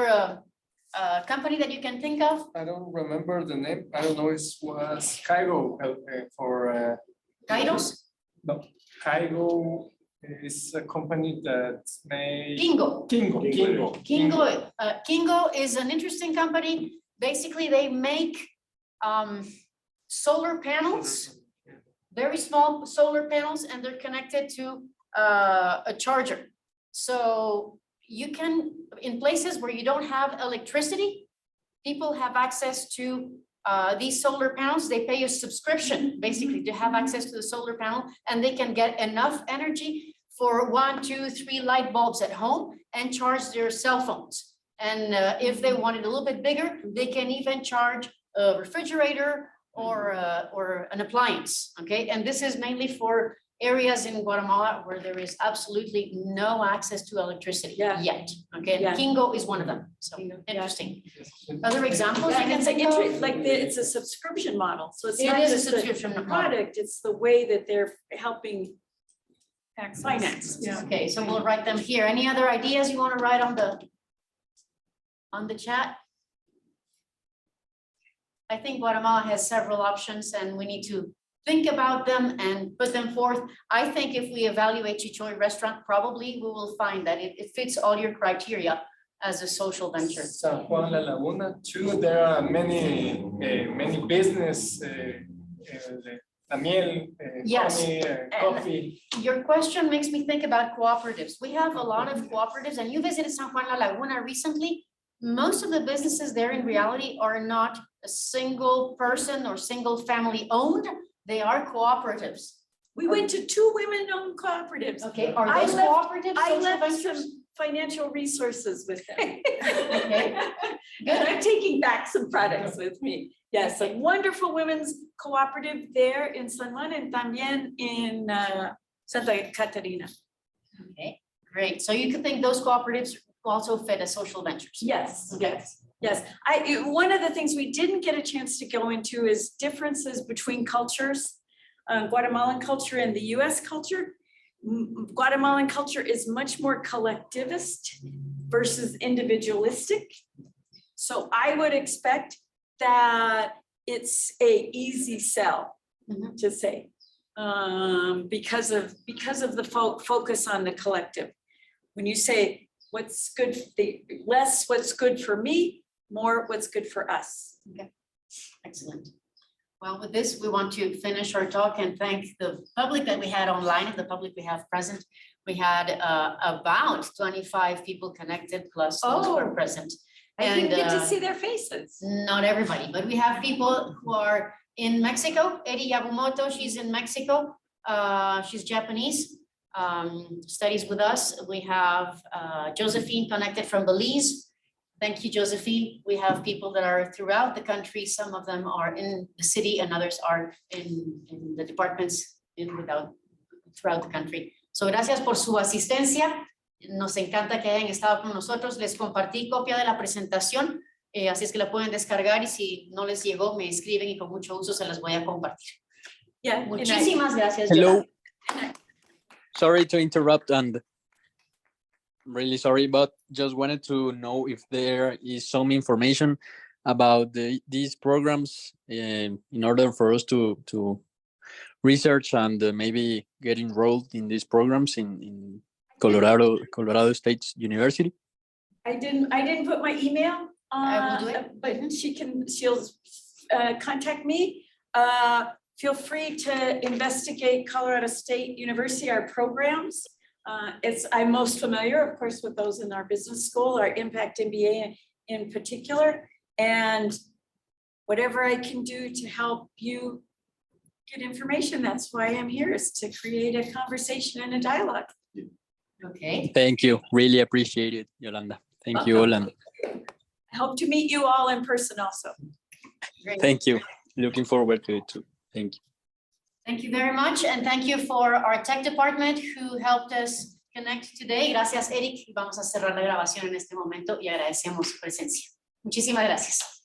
company that you can think of? I don't remember the name. I don't know, it was Kaigo for. Kairos? No, Kaigo is a company that made. Kingo. Kingo. Kingo is an interesting company. Basically, they make solar panels, very small solar panels, and they're connected to a charger. So you can, in places where you don't have electricity, people have access to these solar panels. They pay a subscription basically to have access to the solar panel, and they can get enough energy for 1, 2, 3 light bulbs at home and charge their cell phones. And if they want it a little bit bigger, they can even charge a refrigerator or an appliance. Okay, and this is mainly for areas in Guatemala where there is absolutely no access to electricity yet. Okay, Yeah. and Kingo is one of them. So Kingo, yeah. interesting. Other examples you And can it's think of? it's a subscription model, so it's It not is a just the subscription model. product, it's the way that they're helping finance. Okay, so we'll write them here. Any other ideas you want to write on the chat? I think Guatemala has several options and we need to think about them and put them forth. I think if we evaluate Chichoy Restaurant, probably we will find that it fits all your criteria as a social venture. San Juan La Laguna too, there are many business, la miel, Yes, honey, coffee. Your question makes me think about cooperatives. We have a lot of cooperatives, and you visited San Juan La Laguna recently. Most of the businesses there in reality are not a single person or single family owned. They are cooperatives. We went to 2 women-owned cooperatives. Okay, are I those left- cooperatives I social left ventures? some financial resources with them. Okay, And I'm taking back some products with me. Yes, a wonderful women's cooperative there in San Juan and también in Santa Catarina. okay, great. So you could think those cooperatives also fit as social ventures. Yes, Okay. yes. Yes, one of the things we didn't get a chance to go into is differences between cultures, Guatemalan culture and the US culture. Guatemalan culture is much more collectivist versus individualistic. So I would expect that it's a easy sell to say, because of the focus on the collective. When you say what's good, less what's good for me, more what's good for us. Okay, excellent. Well, with this, we want to finish our talk and thank the public that we had online and the public we have present. We had about 25 people connected plus those who are present. I didn't get to see their faces. Not everybody, but we have people who are in Mexico. Eri Yabumoto, she's in Mexico. She's Japanese, studies with us. We have Josephine connected from Belize. Thank you, Josephine. We have people that are throughout the country. Some of them are in the city and others are in the departments throughout the country. So gracias por su asistencia. Nos encanta que hayan estado con nosotros. Les compartí copia de la presentación, así es que la pueden descargar y si no les llegó me escriben y con mucho gusto se las voy a compartir. Yeah. Muchísimas gracias. Hello. Yolanda. Sorry to interrupt, and I'm really sorry, but just wanted to know if there is some information about these programs in order for us to research and maybe get enrolled in these programs in Colorado State University. I didn't put my email I will do it. but she'll contact me. Feel free to investigate Colorado State University, our programs. I'm most familiar, of course, with those in our business school, our Impact MBA in particular, and whatever I can do to help you get information. That's why I'm here, is to create a conversation and a dialogue. Okay. Thank you. Really appreciate it, Yolanda. Thank you, Yolanda. I hope to meet you all in person also. Great. Thank you. Looking forward to it too. Thank you. Thank you very much, and thank you for our tech department who helped us connect today. Gracias, Eric. Vamos a cerrar la grabación en este momento y agradecemos su presencia. Muchísimas gracias.